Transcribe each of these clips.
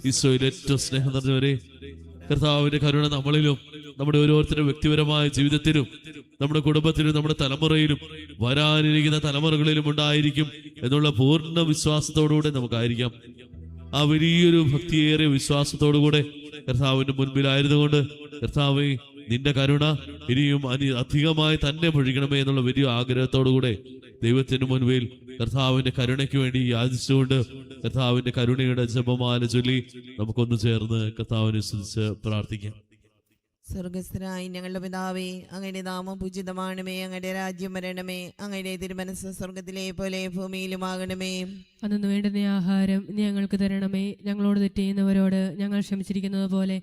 ഈശോയിൽ ഏറ്റവും സ്നേഹം നിറഞ്ഞവരെ, കർത്താവിന്റെ കരുണ നമ്മളിലും നമ്മുടെ ഓരോരുത്തരുടെ വ്യക്തിപരമായ ജീവിതത്തിലും നമ്മുടെ കുടുംബത്തിലും നമ്മുടെ തലമുറയിലും വരാനിരിക്കുന്ന തലമുറകളിലും ഉണ്ടായിരിക്കും എന്നുള്ള പൂർണ്ണ വിശ്വാസത്തോടുകൂടെ നമുക്കായിരിക്കാം. ആ വലിയൊരു ഭക്തിയേറിയ വിശ്വാസത്തോടുകൂടെ കർത്താവിന്റെ മുൻപിലായിരുന്നുകൊണ്ട്, കർത്താവേ നിന്റെ കരുണ ഇനിയും അധികമായി തന്നെ പൊഴിക്കണമേ എന്നുള്ള വലിയ ആഗ്രഹത്തോടുകൂടെ ദൈവത്തിന് മുൻപിൽ കർത്താവിന്റെ കരുണയ്ക്ക് വേണ്ടി യാചിച്ചുകൊണ്ട് കർത്താവിന്റെ കരുണയുടെ ജപമാല ചൊല്ലി നമുക്കൊന്നു ചേർന്ന് കർത്താവിനെ സ്തുതിച്ച് പ്രാർത്ഥിക്കാം. സ്വർഗസ്ഥനായ ഞങ്ങളുടെ പിതാവേ, അങ്ങയുടെ നാമം പൂജിതമാണമേ, അങ്ങയുടെ രാജ്യം വരണമേ, അങ്ങയുടെ തിരുമനസ്സ് സ്വർഗത്തിലെ പോലെ ഭൂമിയിലുമാകണമേ. അന്നു വേണ്ടുന്ന ആഹാരം ഞങ്ങൾക്ക് തരണമേ. ഞങ്ങളോട് തെറ്റ് ചെയ്യുന്നവരോട് ഞങ്ങൾ ക്ഷമിച്ചിരിക്കുന്നത് പോലെ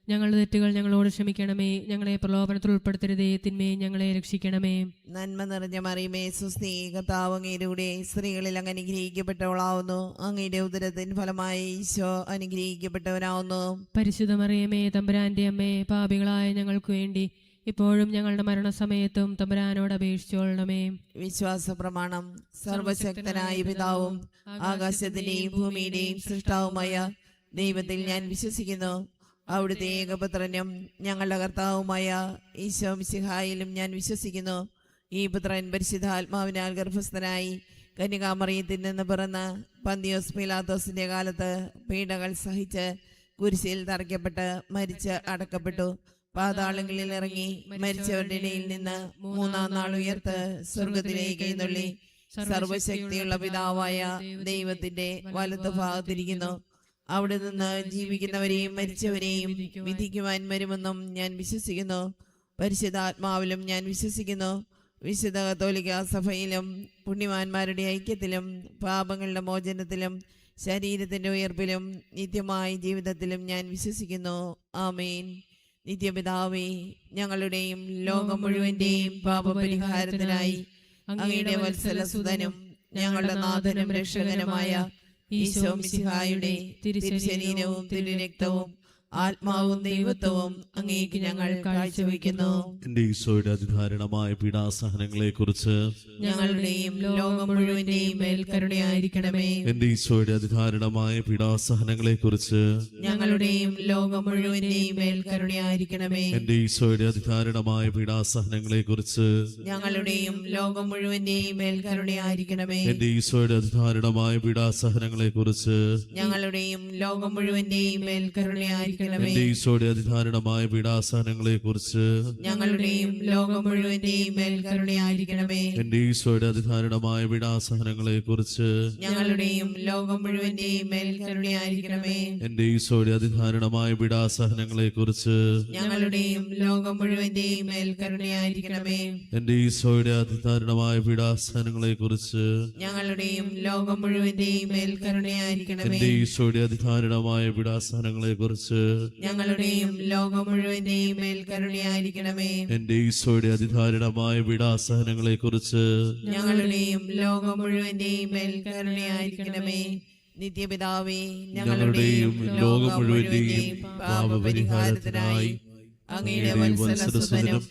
ഞങ്ങളുടെ തെറ്റുകൾ ഞങ്ങളോട് ക്ഷമിക്കണമേ. ഞങ്ങളെ പ്രലോഭനത്തിൽ ഉൾപ്പെടുത്തരുതേ, തിന്മയെ ഞങ്ങളെ രക്ഷിക്കണമേ. നന്മ നിറഞ്ഞ മറിയമേ, സുസ്തി, കർത്താവ് അങ്ങയുടെ സ്ത്രീകളിൽ അങ്ങ് അനുഗ്രഹിക്കപ്പെട്ടവളാവുന്നു. അങ്ങയുടെ ഉദരത്തിൻ ഫലമായി ഈശോ അനുഗ്രഹിക്കപ്പെട്ടവനാവുന്നു. പരിശുദ്ധ മറിയമേ, തമ്പുരാന്റെ അമ്മേ, പാപികളായ ഞങ്ങൾക്ക് വേണ്ടി ഇപ്പോഴും ഞങ്ങളുടെ മരണസമയത്തും തമ്പുരാനോട് അപേക്ഷിച്ചുകൊള്ളണമേ. വിശ്വാസ പ്രമാണം. സർവശക്തനായ പിതാവും ആകാശത്തിന്റെയും ഭൂമിയുടെയും സൃഷ്ടാവുമായ ദൈവത്തിൽ ഞാൻ വിശ്വസിക്കുന്നു. അവിടുത്തെ ഏകപുത്രനും ഞങ്ങളുടെ കർത്താവുമായ ഈശോ മിശിഹായിലും ഞാൻ വിശ്വസിക്കുന്നു. ഈ പുത്രൻ പരിശുദ്ധാത്മാവിനാൽ ഗർഭസ്ഥനായി കന്യകാമറിയത്തിൽ നിന്ന് പിറന്ന് പന്തിയോസ് പീലാത്തോസിന്റെ കാലത്ത് പീഡകൾ സഹിച്ച് കുരിശിൽ തറയ്ക്കപ്പെട്ട് മരിച്ച് അടക്കപ്പെട്ടു. പാതാളങ്ങളിൽ ഇറങ്ങി മരിച്ചവരുടെ ഇടയിൽ നിന്ന് മൂന്നാം നാൾ ഉയർത്ത് സ്വർഗത്തിലേക്ക് എഴുന്നള്ളി സർവശക്തിയുള്ള പിതാവായ ദൈവത്തിന്റെ വലത്ത് ഭാഗത്തിരിക്കുന്നു. അവിടെ നിന്ന് ജീവിക്കുന്നവരെയും മരിച്ചവരെയും വിധിക്കുവാൻ വരുമെന്നും ഞാൻ വിശ്വസിക്കുന്നു. പരിശുദ്ധാത്മാവിലും ഞാൻ വിശ്വസിക്കുന്നു. വിശുദ്ധ കത്തോലിക്ക സഭയിലും പുണ്യവാന്മാരുടെ ഐക്യത്തിലും പാപങ്ങളുടെ മോചനത്തിലും ശരീരത്തിന്റെ ഉയർപ്പിലും നിത്യമായ ജീവിതത്തിലും ഞാൻ വിശ്വസിക്കുന്നു. ആമേൻ. നിത്യപിതാവേ, ഞങ്ങളുടെയും ലോകം മുഴുവന്റെയും പാപപരിഹാരത്തിനായി അങ്ങയുടെ വത്സലസുതനും ഞങ്ങളുടെ നാഥനും രക്ഷകനുമായ ഈശോ മിശിഹായുടെ തിരുശരീരവും തിരുരക്തവും ആത്മാവും ദൈവത്വവും അങ്ങേക്ക് ഞങ്ങൾ കാഴ്ചവെക്കുന്നു. എന്റെ ഈശോയുടെ അതിധാരണമായ പീഡാസഹനങ്ങളെ കുറിച്ച് ഞങ്ങളുടെയും ലോകം മുഴുവന്റെയും മേൽ കരുണയായിരിക്കണമേ. എന്റെ ഈശോയുടെ അതിധാരണമായ പീഡാസഹനങ്ങളെ കുറിച്ച് ഞങ്ങളുടെയും ലോകം മുഴുവന്റെയും മേൽ കരുണയായിരിക്കണമേ. എന്റെ ഈശോയുടെ അതിധാരണമായ പീഡാസഹനങ്ങളെ കുറിച്ച് ഞങ്ങളുടെയും ലോകം മുഴുവന്റെയും മേൽ കരുണയായിരിക്കണമേ. എന്റെ ഈശോയുടെ അതിധാരണമായ പീഡാസഹനങ്ങളെ കുറിച്ച് ഞങ്ങളുടെയും ലോകം മുഴുവന്റെയും മേൽ കരുണയായിരിക്കണമേ. എന്റെ ഈശോയുടെ അതിധാരണമായ പീഡാസഹനങ്ങളെ കുറിച്ച് ഞങ്ങളുടെയും ലോകം മുഴുവന്റെയും മേൽ കരുണയായിരിക്കണമേ. എന്റെ ഈശോയുടെ അതിധാരണമായ പീഡാസഹനങ്ങളെ കുറിച്ച് ഞങ്ങളുടെയും ലോകം മുഴുവന്റെയും മേൽ കരുണയായിരിക്കണമേ. എന്റെ ഈശോയുടെ അതിധാരണമായ പീഡാസഹനങ്ങളെ കുറിച്ച് ഞങ്ങളുടെയും ലോകം മുഴുവന്റെയും മേൽ കരുണയായിരിക്കണമേ. എന്റെ ഈശോയുടെ അതിധാരണമായ പീഡാസഹനങ്ങളെ കുറിച്ച് ഞങ്ങളുടെയും ലോകം മുഴുവന്റെയും മേൽ കരുണയായിരിക്കണമേ. എന്റെ ഈശോയുടെ അതിധാരണമായ പീഡാസഹനങ്ങളെ കുറിച്ച് ഞങ്ങളുടെയും ലോകം മുഴുവന്റെയും മേൽ കരുണയായിരിക്കണമേ. എന്റെ ഈശോയുടെ അതിധാരണമായ പീഡാസഹനങ്ങളെ കുറിച്ച് ഞങ്ങളുടെയും ലോകം മുഴുവന്റെയും മേൽ കരുണയായിരിക്കണമേ. നിത്യപിതാവേ, ഞങ്ങളുടെയും ലോകം മുഴുവന്റെയും പാപപരിഹാരത്തിനായി അങ്ങയുടെ വത്സലസുതനും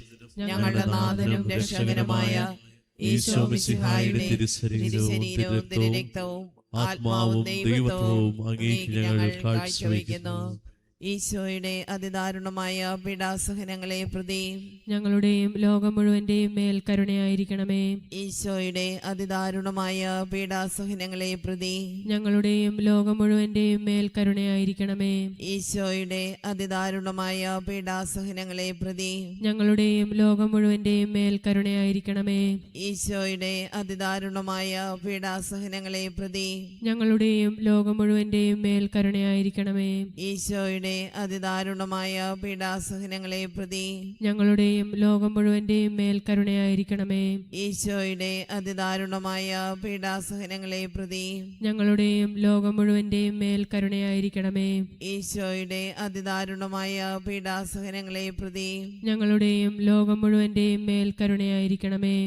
ഞങ്ങളുടെ നാഥനും രക്ഷകനുമായ ഈശോ മിശിഹായുടെ തിരുശരീരവും തിരുരക്തവും ആത്മാവും ദൈവത്വവും അങ്ങേക്ക് ഞങ്ങൾ കാഴ്ചവെക്കുന്നു. ഈശോയുടെ അതിദാരുണമായ പീഡാസഹനങ്ങളെ പ്രതി ഞങ്ങളുടെയും ലോകം മുഴുവന്റെയും മേൽ കരുണയായിരിക്കണമേ. ഈശോയുടെ അതിദാരുണമായ പീഡാസഹനങ്ങളെ പ്രതി ഞങ്ങളുടെയും ലോകം മുഴുവന്റെയും മേൽ കരുണയായിരിക്കണമേ. ഈശോയുടെ അതിദാരുണമായ പീഡാസഹനങ്ങളെ പ്രതി ഞങ്ങളുടെയും ലോകം മുഴുവന്റെയും മേൽ കരുണയായിരിക്കണമേ. ഈശോയുടെ അതിദാരുണമായ പീഡാസഹനങ്ങളെ പ്രതി ഞങ്ങളുടെയും ലോകം മുഴുവന്റെയും മേൽ കരുണയായിരിക്കണമേ. ഈശോയുടെ അതിദാരുണമായ പീഡാസഹനങ്ങളെ പ്രതി ഞങ്ങളുടെയും ലോകം മുഴുവന്റെയും മേൽ കരുണയായിരിക്കണമേ. ഈശോയുടെ അതിദാരുണമായ പീഡാസഹനങ്ങളെ പ്രതി ഞങ്ങളുടെയും ലോകം മുഴുവന്റെയും മേൽ കരുണയായിരിക്കണമേ. ഈശോയുടെ അതിദാരുണമായ പീഡാസഹനങ്ങളെ പ്രതി ഞങ്ങളുടെയും ലോകം മുഴുവന്റെയും മേൽ കരുണയായിരിക്കണമേ.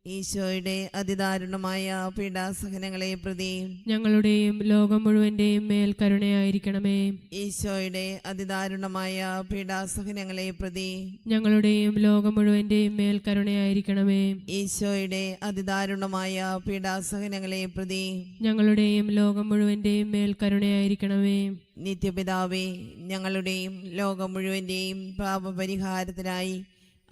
ഈശോയുടെ അതിദാരുണമായ പീഡാസഹനങ്ങളെ പ്രതി ഞങ്ങളുടെയും ലോകം മുഴുവന്റെയും മേൽ കരുണയായിരിക്കണമേ. ഈശോയുടെ അതിദാരുണമായ പീഡാസഹനങ്ങളെ പ്രതി ഞങ്ങളുടെയും ലോകം മുഴുവന്റെയും മേൽ കരുണയായിരിക്കണമേ. ഈശോയുടെ അതിദാരുണമായ പീഡാസഹനങ്ങളെ പ്രതി ഞങ്ങളുടെയും ലോകം മുഴുവന്റെയും മേൽ കരുണയായിരിക്കണമേ. നിത്യപിതാവേ, ഞങ്ങളുടെയും ലോകം മുഴുവന്റെയും പാപപരിഹാരത്തിനായി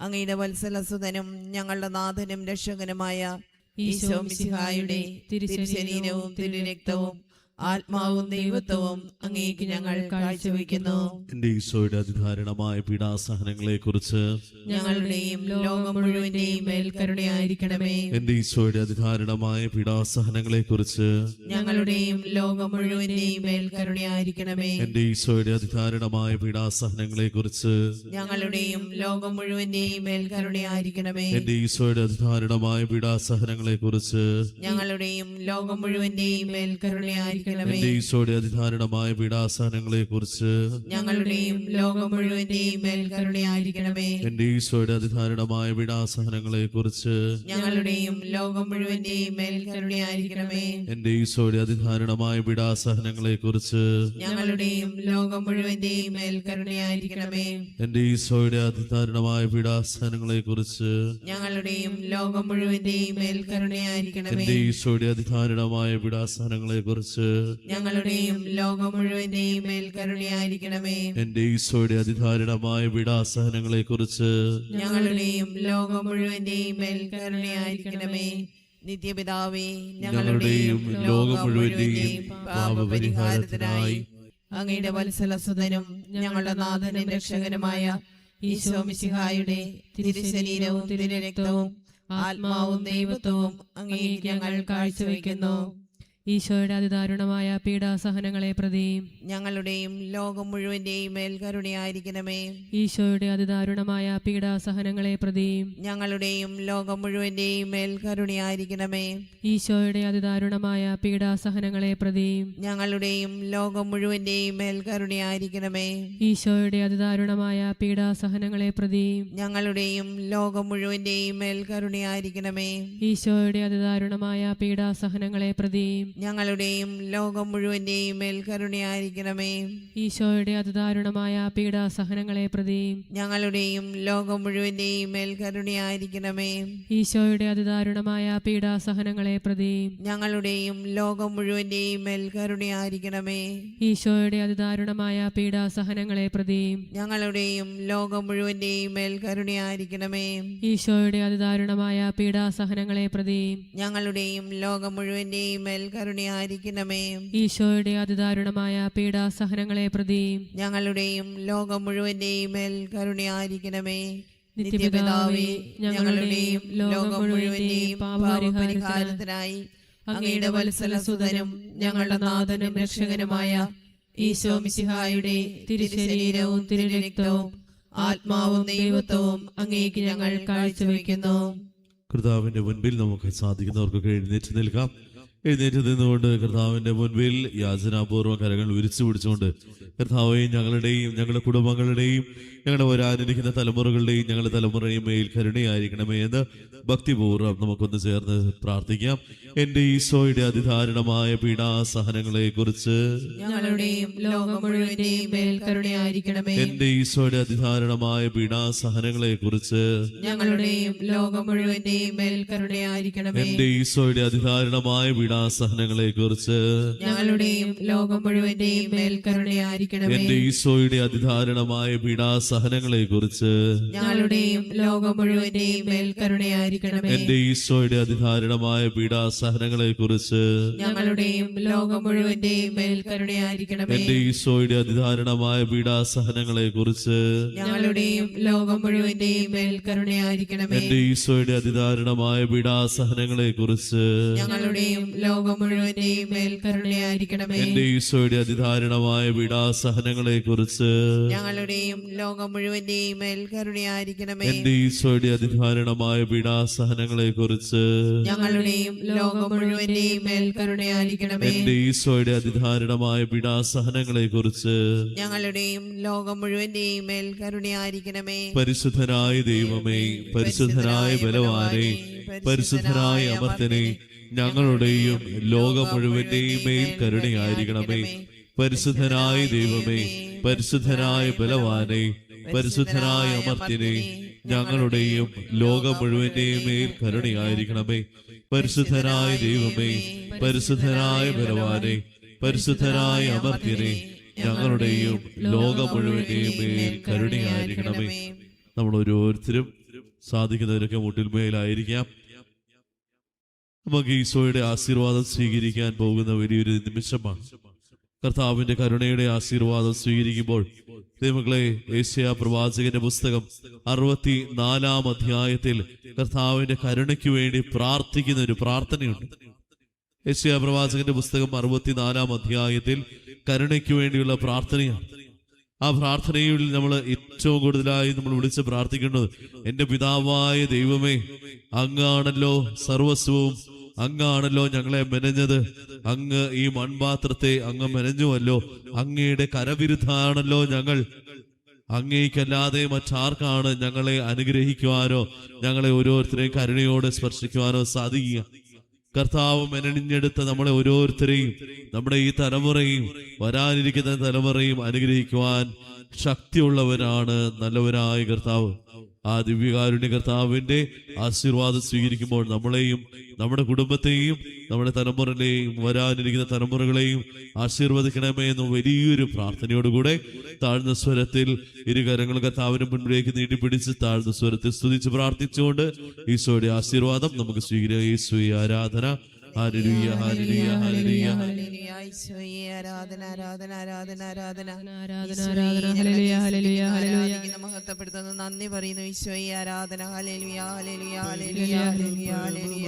അങ്ങയുടെ വത്സലസുതനും ഞങ്ങളുടെ നാഥനും രക്ഷകനുമായ ഈശോ മിശിഹായുടെ തിരുശരീരവും തിരുരക്തവും ആത്മാവും ദൈവത്വവും അങ്ങേക്ക് ഞങ്ങൾ കാഴ്ചവെക്കുന്നു. എന്റെ ഈശോയുടെ അതിദാരുണമായ പീഡാസഹനങ്ങളെ കുറിച്ച് ഞങ്ങളുടെയും ലോകം മുഴുവന്റെയും മേൽ കരുണയായിരിക്കണമേ. എന്റെ ഈശോയുടെ അതിദാരുണമായ പീഡാസഹനങ്ങളെ കുറിച്ച് ഞങ്ങളുടെയും ലോകം മുഴുവന്റെയും മേൽ കരുണയായിരിക്കണമേ. എന്റെ ഈശോയുടെ അതിദാരുണമായ പീഡാസഹനങ്ങളെ കുറിച്ച് ഞങ്ങളുടെയും ലോകം മുഴുവന്റെയും മേൽ കരുണയായിരിക്കണമേ. എന്റെ ഈശോയുടെ അതിദാരുണമായ പീഡാസഹനങ്ങളെ കുറിച്ച് ഞങ്ങളുടെയും ലോകം മുഴുവന്റെയും മേൽ കരുണയായിരിക്കണമേ. എന്റെ ഈശോയുടെ അതിദാരുണമായ പീഡാസഹനങ്ങളെ കുറിച്ച് ഞങ്ങളുടെയും ലോകം മുഴുവന്റെയും മേൽ കരുണയായിരിക്കണമേ. എന്റെ ഈശോയുടെ അതിദാരുണമായ പീഡാസഹനങ്ങളെ കുറിച്ച് ഞങ്ങളുടെയും ലോകം മുഴുവന്റെയും മേൽ കരുണയായിരിക്കണമേ. എന്റെ ഈശോയുടെ അതിദാരുണമായ പീഡാസഹനങ്ങളെ കുറിച്ച് ഞങ്ങളുടെയും ലോകം മുഴുവന്റെയും മേൽ കരുണയായിരിക്കണമേ. എന്റെ ഈശോയുടെ അതിദാരുണമായ പീഡാസഹനങ്ങളെ കുറിച്ച് ഞങ്ങളുടെയും ലോകം മുഴുവന്റെയും മേൽ കരുണയായിരിക്കണമേ. എന്റെ ഈശോയുടെ അതിദാരുണമായ പീഡാസഹനങ്ങളെ കുറിച്ച് ഞങ്ങളുടെയും ലോകം മുഴുവന്റെയും മേൽ കരുണയായിരിക്കണമേ. എന്റെ ഈശോയുടെ അതിദാരുണമായ പീഡാസഹനങ്ങളെ കുറിച്ച് ഞങ്ങളുടെയും ലോകം മുഴുവന്റെയും മേൽ കരുണയായിരിക്കണമേ. നിത്യപിതാവേ, ഞങ്ങളുടെയും ലോകം മുഴുവന്റെയും പാപപരിഹാരത്തിനായി അങ്ങയുടെ വത്സലസുതനും ഞങ്ങളുടെ നാഥനും രക്ഷകനുമായ ഈശോ മിശിഹായുടെ തിരുശരീരവും തിരുരക്തവും ആത്മാവും ദൈവത്വവും അങ്ങേക്ക് ഞങ്ങൾ കാഴ്ചവെക്കുന്നു. ഈശോയുടെ അതിദാരുണമായ പീഡാസഹനങ്ങളെ പ്രതി ഞങ്ങളുടെയും ലോകം മുഴുവന്റെയും മേൽ കരുണയായിരിക്കണമേ. ഈശോയുടെ അതിദാരുണമായ പീഡാസഹനങ്ങളെ പ്രതി ഞങ്ങളുടെയും ലോകം മുഴുവന്റെയും മേൽ കരുണയായിരിക്കണമേ. ഈശോയുടെ അതിദാരുണമായ പീഡാസഹനങ്ങളെ പ്രതി ഞങ്ങളുടെയും ലോകം മുഴുവന്റെയും മേൽ കരുണയായിരിക്കണമേ. ഈശോയുടെ അതിദാരുണമായ പീഡാസഹനങ്ങളെ പ്രതി ഞങ്ങളുടെയും ലോകം മുഴുവന്റെയും മേൽ കരുണയായിരിക്കണമേ. ഈശോയുടെ അതിദാരുണമായ പീഡാസഹനങ്ങളെ പ്രതി ഞങ്ങളുടെയും ലോകം മുഴുവന്റെയും മേൽ കരുണയായിരിക്കണമേ. ഈശോയുടെ അതിദാരുണമായ പീഡാസഹനങ്ങളെ പ്രതി ഞങ്ങളുടെയും ലോകം മുഴുവന്റെയും മേൽ കരുണയായിരിക്കണമേ. ഈശോയുടെ അതിദാരുണമായ പീഡാസഹനങ്ങളെ പ്രതി ഞങ്ങളുടെയും ലോകം മുഴുവന്റെയും മേൽ കരുണയായിരിക്കണമേ. ഈശോയുടെ അതിദാരുണമായ പീഡാസഹനങ്ങളെ പ്രതി ഞങ്ങളുടെയും ലോകം മുഴുവന്റെയും മേൽ കരുണയായിരിക്കണമേ. ഈശോയുടെ അതിദാരുണമായ പീഡാസഹനങ്ങളെ പ്രതി ഞങ്ങളുടെയും ലോകം മുഴുവന്റെയും മേൽ കരുണയായിരിക്കണമേ. ഈശോയുടെ അതിദാരുണമായ പീഡാസഹനങ്ങളെ പ്രതി ഞങ്ങളുടെയും ലോകം മുഴുവന്റെയും മേൽ കരുണയായിരിക്കണമേ. നിത്യപിതാവേ, ഞങ്ങളുടെയും ലോകം മുഴുവന്റെയും പാപപരിഹാരത്തിനായി അങ്ങയുടെ വത്സലസുതനും ഞങ്ങളുടെ നാഥനും രക്ഷകനുമായ ഈശോ മിശിഹായുടെ തിരുശരീരവും തിരുരക്തവും ആത്മാവും ദൈവത്വവും അങ്ങേക്ക് ഞങ്ങൾ കാഴ്ചവെക്കുന്നു. കർത്താവിന്റെ മുൻപിൽ നമുക്ക് സാധിക്കുന്നവർക്കൊക്കെ എഴുന്നേറ്റ് നിൽക്കാം. എഴുന്നേറ്റ് നിന്നുകൊണ്ട് കർത്താവിന്റെ മുൻപിൽ യാചനാപൂർവ്വം കരങ്ങൾ വിരിച്ചു പിടിച്ചുകൊണ്ട് കർത്താവെയും ഞങ്ങളുടെയും ഞങ്ങളുടെ കുടുംബങ്ങളുടെയും ഞങ്ങളുടെ വരാനിരിക്കുന്ന തലമുറകളുടെയും ഞങ്ങളുടെ തലമുറയും മേൽ കരുണയായിരിക്കണമേ എന്ന് ഭക്തിപൂർവ്വം നമുക്കൊന്ന് ചേർന്ന് പ്രാർത്ഥിക്കാം. എന്റെ ഈശോയുടെ അതിദാരുണമായ പീഡാസഹനങ്ങളെ കുറിച്ച് ഞങ്ങളുടെയും ലോകം മുഴുവന്റെയും മേൽ കരുണയായിരിക്കണമേ. എന്റെ ഈശോയുടെ അതിദാരുണമായ പീഡാസഹനങ്ങളെ കുറിച്ച് ഞങ്ങളുടെയും ലോകം മുഴുവന്റെയും മേൽ കരുണയായിരിക്കണമേ. എന്റെ ഈശോയുടെ അതിദാരുണമായ പീഡാസഹനങ്ങളെ കുറിച്ച് ഞങ്ങളുടെയും ലോകം മുഴുവന്റെയും മേൽ കരുണയായിരിക്കണമേ. എന്റെ ഈശോയുടെ അതിദാരുണമായ പീഡാസഹനങ്ങളെ കുറിച്ച് ഞങ്ങളുടെയും ലോകം മുഴുവന്റെയും മേൽ കരുണയായിരിക്കണമേ. എന്റെ ഈശോയുടെ അതിദാരുണമായ പീഡാസഹനങ്ങളെ കുറിച്ച് ഞങ്ങളുടെയും ലോകം മുഴുവന്റെയും മേൽ കരുണയായിരിക്കണമേ. എന്റെ ഈശോയുടെ അതിദാരുണമായ പീഡാസഹനങ്ങളെ കുറിച്ച് ഞങ്ങളുടെയും ലോകം മുഴുവന്റെയും മേൽ കരുണയായിരിക്കണമേ. എന്റെ ഈശോയുടെ അതിദാരുണമായ പീഡാസഹനങ്ങളെ കുറിച്ച് ഞങ്ങളുടെയും ലോകം മുഴുവന്റെയും മേൽ കരുണയായിരിക്കണമേ. എന്റെ ഈശോയുടെ അതിദാരുണമായ പീഡാസഹനങ്ങളെ കുറിച്ച് ഞങ്ങളുടെയും ലോകം മുഴുവന്റെയും മേൽ കരുണയായിരിക്കണമേ. എന്റെ ഈശോയുടെ അതിദാരുണമായ പീഡാസഹനങ്ങളെ കുറിച്ച് ഞങ്ങളുടെയും ലോകം മുഴുവന്റെയും മേൽ കരുണയായിരിക്കണമേ. എന്റെ ഈശോയുടെ അതിദാരുണമായ പീഡാസഹനങ്ങളെ കുറിച്ച് ഞങ്ങളുടെയും ലോകം മുഴുവന്റെയും മേൽ കരുണയായിരിക്കണമേ. പരിശുദ്ധനായ ദൈവമേ, പരിശുദ്ധനായ ബലവാനെ, പരിശുദ്ധനായ അമർത്തനെ, ഞങ്ങളുടെയും ലോകം മുഴുവന്റെയും മേൽ കരുണയായിരിക്കണമേ. പരിശുദ്ധനായ ദൈവമേ, പരിശുദ്ധനായ ബലവാനെ, പരിശുദ്ധനായ അമർത്തിനെ, ഞങ്ങളുടെയും ലോകം മുഴുവന്റെയും മേൽ കരുണയായിരിക്കണമേ. പരിശുദ്ധനായ ദൈവമേ, പരിശുദ്ധനായ ബലവാനെ, പരിശുദ്ധനായ അമർത്തിനെ, ഞങ്ങളുടെയും ലോകം മുഴുവന്റെയും മേൽ കരുണയായിരിക്കണമേ. നമ്മൾ ഓരോരുത്തരും സാധിക്കുന്നവരൊക്കെ മുട്ടിന്മേലായിരിക്കാം. നമുക്ക് ഈശോയുടെ ആശീർവാദം സ്വീകരിക്കാൻ പോകുന്ന വലിയൊരു നിമിഷമാണ്. കർത്താവിന്റെ കരുണയുടെ ആശീർവാദം സ്വീകരിക്കുമ്പോൾ ദൈവങ്ങളെ, യേശയ്യാ പ്രവാചകന്റെ പുസ്തകം 64-ാം അധ്യായത്തിൽ കർത്താവിന്റെ കരുണയ്ക്ക് വേണ്ടി പ്രാർത്ഥിക്കുന്ന ഒരു പ്രാർത്ഥനയുണ്ട്. യേശയ്യാ പ്രവാചകന്റെ പുസ്തകം 64-ാം അധ്യായത്തിൽ കരുണയ്ക്ക് വേണ്ടിയുള്ള പ്രാർത്ഥനയാണ്. ആ പ്രാർത്ഥനയിൽ നമ്മൾ ഏറ്റവും കൂടുതലായി നമ്മൾ വിളിച്ച് പ്രാർത്ഥിക്കേണ്ടത്, എന്റെ പിതാവായ ദൈവമേ, അങ്ങാണല്ലോ സർവസ്വവും, അങ്ങാണല്ലോ ഞങ്ങളെ മെനഞ്ഞത്, അങ്ങ് ഈ മൺപാത്രത്തെ അങ്ങ് മെനഞ്ഞുവല്ലോ, അങ്ങയുടെ കരവിരുദ്ധാണല്ലോ ഞങ്ങൾ, അങ്ങേക്കല്ലാതെ മറ്റാർക്കാണ് ഞങ്ങളെ അനുഗ്രഹിക്കുവാനോ ഞങ്ങളെ ഓരോരുത്തരെയും കരുണയോടെ സ്പർശിക്കുവാനോ സാധിക്കുക. കർത്താവ് മെനഞ്ഞെടുത്ത നമ്മളെ ഓരോരുത്തരെയും, നമ്മുടെ ഈ തലമുറയും വരാനിരിക്കുന്ന തലമുറയും അനുഗ്രഹിക്കുവാൻ ശക്തിയുള്ളവനാണ് നല്ലവനായ കർത്താവ്. ആ ദിവ്യകാരുണ്യ കർത്താവിന്റെ ആശീർവാദം സ്വീകരിക്കുമ്പോൾ നമ്മളെയും നമ്മുടെ കുടുംബത്തെയും നമ്മുടെ തലമുറകളെയും വരാനിരിക്കുന്ന തലമുറകളെയും ആശീർവദിക്കണമേ എന്ന വലിയൊരു പ്രാർത്ഥനയോടുകൂടെ താഴ്ന്ന സ്വരത്തിൽ ഇരുകരങ്ങൾ കർത്താവിന് മുൻപിലേക്ക് നീട്ടിപ്പിടിച്ച് താഴ്ന്ന സ്വരത്തിൽ സ്തുതിച്ച് പ്രാർത്ഥിച്ചുകൊണ്ട് ഈശോയുടെ ആശീർവാദം നമുക്ക് സ്വീകരിക്കാം. ഈശോയെ ആരാധന. Hallelujah, hallelujah, hallelujah. ഈശോയെ ആരാധന, ആരാധന, ആരാധന, ആരാധന. ആരാധന, ആരാധന, ഹല്ലേലൂയ, ഹല്ലേലൂയ, ഹല്ലേലൂയ. മഹത്വപ്പെടുത്തുന്നു, നന്ദി പറയുന്നു. ഈശോയെ ആരാധന. Hallelujah, hallelujah, hallelujah, hallelujah, hallelujah.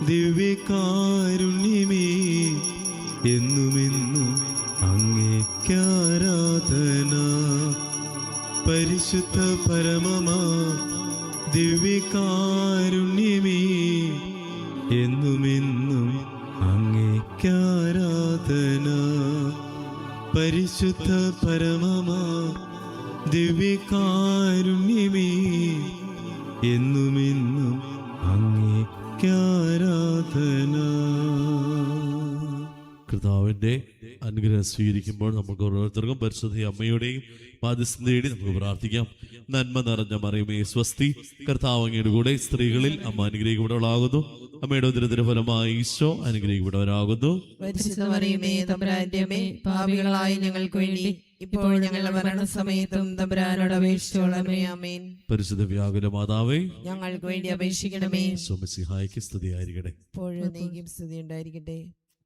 ദിവ്യകാരുണ്യമേ, എന്നുമെന്നും അങ്ങേക്കാരാധന. പരിശുദ്ധ പരമമാ ദിവ്യകാരുണ്യമേ, എന്നുമെന്നും അങ്ങേക്കാരാധന. പരിശുദ്ധ പരമമാ ദിവ്യകാരുണ്യമേ, എന്നുമെന്നും അങ്ങേക്കാരാധന. കർത്താവിന്റെ അനുഗ്രഹം സ്വീകരിക്കുമ്പോൾ നമുക്ക് ഓരോരുത്തർക്കും പരിശുദ്ധ അമ്മയുടെയും മാധ്യസ്ഥം തേടി നമുക്ക് പ്രാർത്ഥിക്കാം. നന്മ നിറഞ്ഞ മറിയമേ സ്വസ്തി, കർത്താവ് അങ്ങയുടെ കൂടെ സ്ത്രീകളിൽ അമ്മ അനുഗ്രഹിക്കപ്പെട്ടവളാകുന്നു. അമ്മയുടെ ഉദരത്തിന്റെ ഫലമായി ഈശോ അനുഗ്രഹിക്കപ്പെട്ടവരാകുന്നു. പരിശുദ്ധ മറിയമേ, തമ്പുരാന്റെ അമ്മേ, പാപികളായ ഞങ്ങൾക്ക് വേണ്ടി ഇപ്പോൾ ഞങ്ങളുടെ മരണസമയത്തും തമ്പുരാനോട് അപേക്ഷിച്ചോളമേ. ആമേൻ. പരിശുദ്ധ വ്യാകുല മാതാവേ, ഞങ്ങൾക്ക് വേണ്ടി അപേക്ഷിക്കണമേ. ഈശോ മിശിഹായ്ക്ക് സ്തുതിയായിരിക്കട്ടെ. ഇപ്പോഴും നീക്കും സ്തുതി ഉണ്ടായിരിക്കട്ടെ.